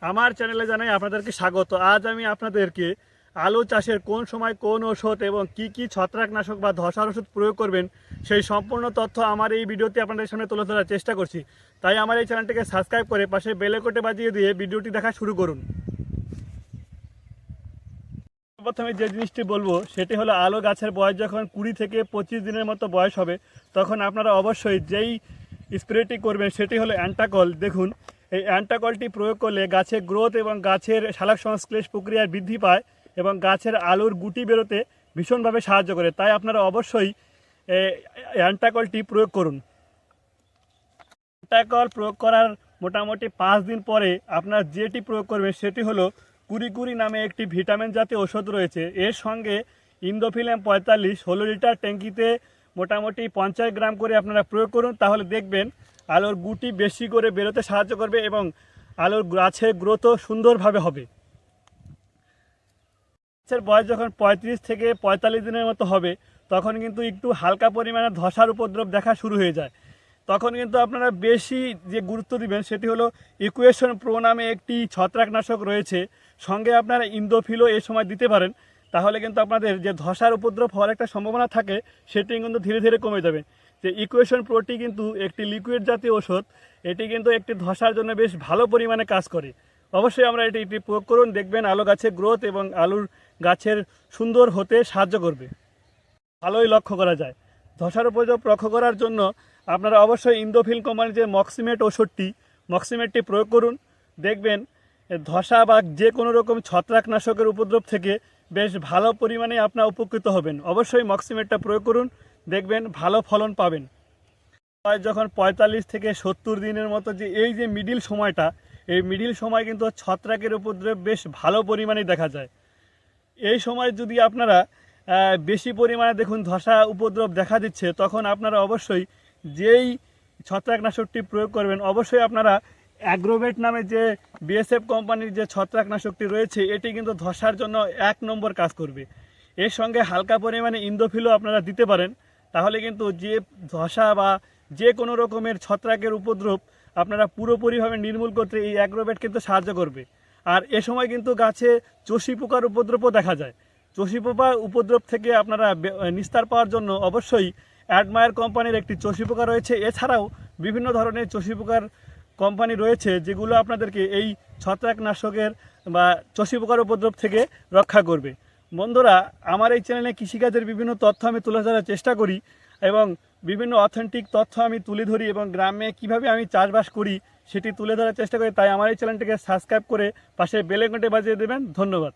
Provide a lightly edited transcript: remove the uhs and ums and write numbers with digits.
আমার চ্যানেলে জানাই আপনাদেরকে স্বাগত। আজ আমি আপনাদেরকে আলু চাষের কোন সময় কোন ওষুধ এবং কি ছত্রাকনাশক বা ধসার ওষুধ প্রয়োগ করবেন সেই সম্পূর্ণ তথ্য আমার এই ভিডিওতে আপনাদের সামনে তুলে ধরার চেষ্টা করছি। তাই আমার এই চ্যানেলটিকে সাবস্ক্রাইব করে পাশে বেল আইকনটি বাজিয়ে দিয়ে ভিডিওটি দেখা শুরু করুন। প্রথমে যে জিনিসটি বলবো সেটি হলো আলু গাছের বয়স যখন 20 থেকে 25 দিনের মতো বয়স হবে তখন আপনারা অবশ্যই যেই স্প্রেটি করবেন সেটি হলো অ্যান্টাকল। দেখুন, এই অ্যান্টাকলটি প্রয়োগ করলে গাছের গ্রোথ এবং গাছের শালক সংশ্লেষ প্রক্রিয়া বৃদ্ধি পায় এবং গাছের আলুর গুটি বেরোতে ভীষণভাবে সাহায্য করে। তাই আপনারা অবশ্যই অ্যান্টাকলটি প্রয়োগ করুন। অ্যান্টাকল প্রয়োগ করার মোটামুটি 5 দিন পরে আপনার যেটি প্রয়োগ করবেন সেটি হলো কুড়ি নামে একটি ভিটামিন জাতীয় ওষুধ রয়েছে। এর সঙ্গে ইন্দোফিলাম 45 16 লিটার ট্যাঙ্কিতে মোটামুটি 50 গ্রাম করে আপনারা প্রয়োগ করুন। তাহলে দেখবেন আলুর গুটি বেশি করে বেরোতে সাহায্য করবে এবং আলুর গাছের গ্রোথও সুন্দরভাবে হবে। গাছের বয়স যখন 35 থেকে 45 দিনের মতো হবে তখন কিন্তু একটু হালকা পরিমাণে ধসার উপদ্রব দেখা শুরু হয়ে যায়। তখন কিন্তু আপনারা বেশি যে গুরুত্ব দিবেন সেটি হলো ইকুয়েশন প্রো নামে একটি ছত্রাকনাশক রয়েছে, সঙ্গে আপনারা ইন্দোফিলও এই সময় দিতে পারেন। তাহলে কিন্তু আপনাদের যে ধসার উপদ্রব হওয়ার একটা সম্ভাবনা থাকে সেটি কিন্তু ধীরে ধীরে কমে যাবে। যে ইকুয়েশন প্রোটি কিন্তু একটি লিকুইড জাতীয় ওষুধ, এটি কিন্তু একটি ধসার জন্য বেশ ভালো পরিমাণে কাজ করে। অবশ্যই আমরা এটি প্রয়োগ করুন, দেখবেন আলু গাছের গ্রোথ এবং আলুর গাছের সুন্দর হতে সাহায্য করবে। ভালোই লক্ষ্য করা যায়। ধসার উপদ্রব লক্ষ্য করার জন্য আপনারা অবশ্যই ইন্দোফিল কোম্পানির যে মক্সিমেট ওষুধটি মক্সিমেটটি প্রয়োগ করুন। দেখবেন ধসা বা যে কোনো রকম ছত্রাকনাশকের উপদ্রব থেকে বেশ ভালো পরিমাণে আপনারা উপকৃত হবেন। অবশ্যই মক্সিমেটটা প্রয়োগ করুন, দেখবেন ভালো ফলন পাবেন। যখন 45 থেকে 70 দিনের মতো যে এই যে মিডিল সময়টা, এই মিডিল সময় কিন্তু ছত্রাকের উপদ্রব বেশ ভালো পরিমাণে দেখা যায়। এই সময় যদি আপনারা বেশি পরিমাণে দেখুন ধসা উপদ্রব দেখা দিচ্ছে তখন আপনারা অবশ্যই যেই ছত্রাকনাশকটি প্রয়োগ করবেন অবশ্যই আপনারা অ্যাগ্রোভেট নামে যে বিএসএফ কোম্পানির যে ছত্রাকনাশকটি রয়েছে এটি কিন্তু ধসার জন্য 1 নম্বর কাজ করবে। এর সঙ্গে হালকা পরিমাণে ইন্দোফিলও আপনারা দিতে পারেন। তাহলে কিন্তু যে ধসা বা যে কোনো রকমের ছত্রাকের উপদ্রব আপনারা পুরোপুরিভাবে নির্মূল করতে এই অ্যাগ্রোভেট কিন্তু সাহায্য করবে। আর এ সময় কিন্তু গাছে চষি পোকার উপদ্রবও দেখা যায়। চষি পোকার উপদ্রব থেকে আপনারা নিস্তার পাওয়ার জন্য অবশ্যই অ্যাডমায়ার কোম্পানির একটি চষি পোকা রয়েছে। এছাড়াও বিভিন্ন ধরনের চষি পোকার কোম্পানি রয়েছে যেগুলো আপনাদেরকে এই ছত্রাকনাশকের বা চষি পোকার উপদ্রব থেকে রক্ষা করবে। বন্ধুরা, আমার এই চ্যানেলে কৃষিকাজের বিভিন্ন তথ্য আমি তুলে ধরার চেষ্টা করি এবং বিভিন্ন অথেন্টিক তথ্য আমি তুলে ধরি এবং গ্রামে কিভাবে আমি চাষবাস করি সেটি তুলে ধরার চেষ্টা করি। তাই আমার এই চ্যানেলটিকে সাবস্ক্রাইব করে পাশে বেল আইকনটি বাজিয়ে দেবেন। ধন্যবাদ।